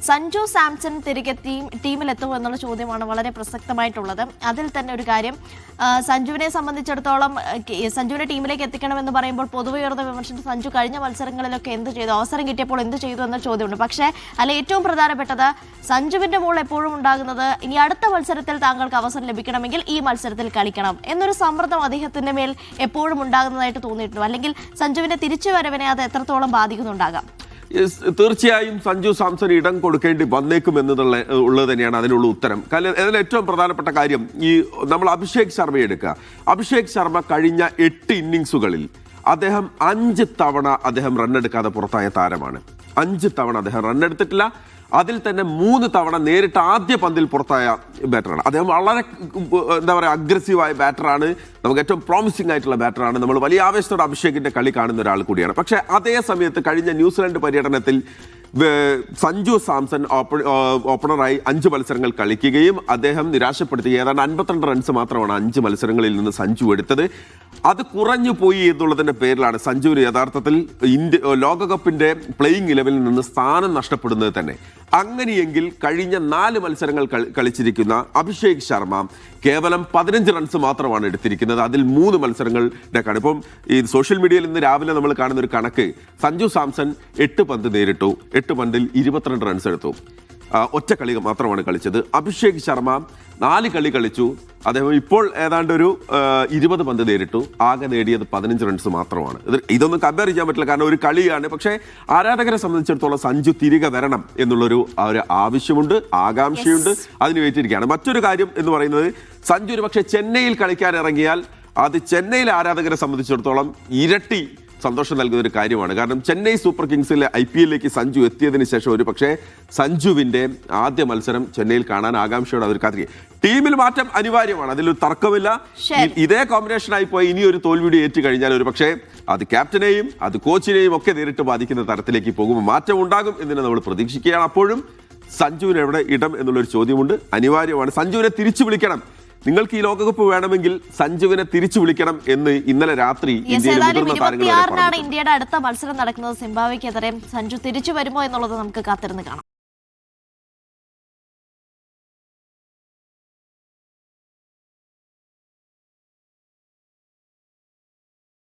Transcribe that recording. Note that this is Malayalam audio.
സഞ്ജു സാംസൺ തിരികെ ടീമിലെത്തുമോ എന്നുള്ള ചോദ്യമാണ് വളരെ പ്രസക്തമായിട്ടുള്ളത്. അതിൽ തന്നെ ഒരു കാര്യം, സഞ്ജുവിനെ സംബന്ധിച്ചിടത്തോളം സഞ്ജുവിനെ ടീമിലേക്ക് എത്തിക്കണമെന്ന് പറയുമ്പോൾ പൊതുവെ ഉയർന്ന വിമർശനം സഞ്ജു കഴിഞ്ഞ മത്സരങ്ങളിലൊക്കെ എന്ത് ചെയ്തു, അവസരം കിട്ടിയപ്പോൾ എന്ത് ചെയ്തു എന്ന ചോദ്യമുണ്ട്. പക്ഷേ അല്ല, ഏറ്റവും പ്രധാനപ്പെട്ടത് സഞ്ജുവിന്റെ മോൾ എപ്പോഴും ഉണ്ടാകുന്നത് ഇനി അടുത്ത മത്സരത്തിൽ താങ്കൾക്ക് അവസരം ലഭിക്കണമെങ്കിൽ ഈ മത്സരത്തിൽ കളിക്കണം എന്നൊരു സമ്മർദ്ദം അദ്ദേഹത്തിന്റെ മേൽ എപ്പോഴും ഉണ്ടാകുന്നതായിട്ട് തോന്നിയിട്ടുണ്ടോ? അല്ലെങ്കിൽ സഞ്ജുവിന്റെ തിരിച്ചുവരവിനെ അത് എത്രത്തോളം ബാധിക്കുന്നുണ്ടാകാം? തീർച്ചയായും സഞ്ജു സാംസൺ ഇടം കൊടുക്കേണ്ടി വന്നേക്കും ഉള്ളത് തന്നെയാണ് അതിനുള്ള ഉത്തരം. കാരണം അതിൽ ഏറ്റവും പ്രധാനപ്പെട്ട കാര്യം, ഈ നമ്മൾ അഭിഷേക് ശർമ്മയെ എടുക്കുക. അഭിഷേക് ശർമ്മ കഴിഞ്ഞ 8 ഇന്നിങ്സുകളിൽ അദ്ദേഹം 5 തവണ റണ്ണെടുക്കാതെ പുറത്തായ താരമാണ്. 5 തവണ അദ്ദേഹം റണ്ണെടുത്തിട്ടില്ല. അതിൽ തന്നെ 3 തവണ നേരിട്ട് ആദ്യ പന്തിൽ പുറത്തായ ബാറ്ററാണ് അദ്ദേഹം. വളരെ അഗ്രസീവായ ബാറ്ററാണ്, നമുക്ക് ഏറ്റവും പ്രോമിസിംഗ് ആയിട്ടുള്ള ബാറ്ററാണ്. നമ്മൾ വലിയ ആവേശത്തോടെ അഭിഷേകിന്റെ കളി കാണുന്ന ഒരാൾ കൂടിയാണ്. പക്ഷേ അതേ സമയത്ത് കഴിഞ്ഞ ന്യൂസിലാൻഡ് പര്യടനത്തിൽ സഞ്ജു സാംസൺ ഓപ്പണറായി 5 മത്സരങ്ങൾ കളിക്കുകയും അദ്ദേഹം നിരാശപ്പെടുത്തി. ഏതാണ്ട് 52 റൺസ് മാത്രമാണ് 5 മത്സരങ്ങളിൽ നിന്ന് സഞ്ജു എടുത്തത്. അത് കുറഞ്ഞു പോയി എന്നുള്ളതിന്റെ പേരിലാണ് സഞ്ജുവിന് യഥാർത്ഥത്തിൽ ലോകകപ്പിന്റെ പ്ലേയിങ് 11-ൽ നിന്ന് സ്ഥാനം നഷ്ടപ്പെടുന്നത് തന്നെ. അങ്ങനെയെങ്കിൽ കഴിഞ്ഞ 4 മത്സരങ്ങൾ കളിച്ചിരിക്കുന്ന അഭിഷേക് ശർമ്മ കേവലം 15 റൺസ് മാത്രമാണ് എടുത്തിരിക്കുന്നത്. അതിൽ 3 മത്സരങ്ങളുടെക്കാണ്. ഇപ്പം ഈ സോഷ്യൽ മീഡിയയിൽ ഇന്ന് രാവിലെ നമ്മൾ കാണുന്ന ഒരു കണക്ക്, സഞ്ജു സാംസൺ 8 പന്ത് നേരിട്ടു, 8 പന്തിൽ 22 റൺസ് എടുത്തു. ഒറ്റ കളി മാത്രമാണ് കളിച്ചത്. അഭിഷേക് ശർമ്മ 4 കളി കളിച്ചു. അദ്ദേഹം ഇപ്പോൾ ഏതാണ്ട് ഒരു 20 പന്ത് നേരിട്ടു, ആകെ നേടിയത് 15 റൺസ് മാത്രമാണ്. ഇതൊന്നും കമ്പയർ ചെയ്യാൻ പറ്റില്ല, കാരണം ഒരു കളിയാണ്. പക്ഷേ ആരാധകരെ സംബന്ധിച്ചിടത്തോളം സഞ്ജു തിരികെ വരണം എന്നുള്ളൊരു ആവശ്യമുണ്ട്, ആകാംക്ഷയുണ്ട്, അതിന് വേറ്റിയിരിക്കുകയാണ്. മറ്റൊരു കാര്യം എന്ന് പറയുന്നത്, സഞ്ജു ഒരു പക്ഷേ ചെന്നൈയിൽ കളിക്കാൻ ഇറങ്ങിയാൽ അത് ചെന്നൈയിലെ ആരാധകരെ സംബന്ധിച്ചിടത്തോളം ഇരട്ടി സന്തോഷം നൽകുന്ന ഒരു കാര്യമാണ്. കാരണം ചെന്നൈ സൂപ്പർ കിങ്സിലെ IPL-ലേക്ക് സഞ്ജു എത്തിയതിനു ശേഷം ഒരു പക്ഷേ സഞ്ജുവിന്റെ ആദ്യ മത്സരം ചെന്നൈയിൽ കാണാൻ ആകാംക്ഷയോടെ അവർ കാത്തിരിക്കും. ടീമിൽ മാറ്റം അനിവാര്യമാണ്, അതിലൊരു തർക്കമില്ല. ഇതേ കോമ്പിനേഷനായി പോയി ഇനി ഒരു തോൽവിയുടെ ഏറ്റു കഴിഞ്ഞാൽ ഒരു പക്ഷേ അത് ക്യാപ്റ്റനെയും അത് കോച്ചിനെയും ഒക്കെ നേരിട്ട് ബാധിക്കുന്ന തരത്തിലേക്ക് പോകുമ്പോൾ മാറ്റം ഉണ്ടാകും എന്ന് നമ്മൾ പ്രതീക്ഷിക്കുകയാണ്. അപ്പോഴും സഞ്ജുവിന് എവിടെ ഇടം എന്നുള്ളൊരു ചോദ്യമുണ്ട്, അനിവാര്യമാണ്. സഞ്ജുവിനെ തിരിച്ചു വിളിക്കണം. നിങ്ങൾക്ക് ഈ ലോകകപ്പ് വേണമെങ്കിൽ സഞ്ജുവിനെ തിരിച്ചു വിളിക്കണം എന്ന് ഇന്നലെ രാത്രി ഇന്ത്യയുടെ അടുത്ത മത്സരം നടക്കുന്നത് സിംബാബ്വേക്കെതിരെ. സഞ്ജു തിരിച്ചു വരുമോ എന്നുള്ളത് നമുക്ക് കാത്തിരുന്ന് കാണാം.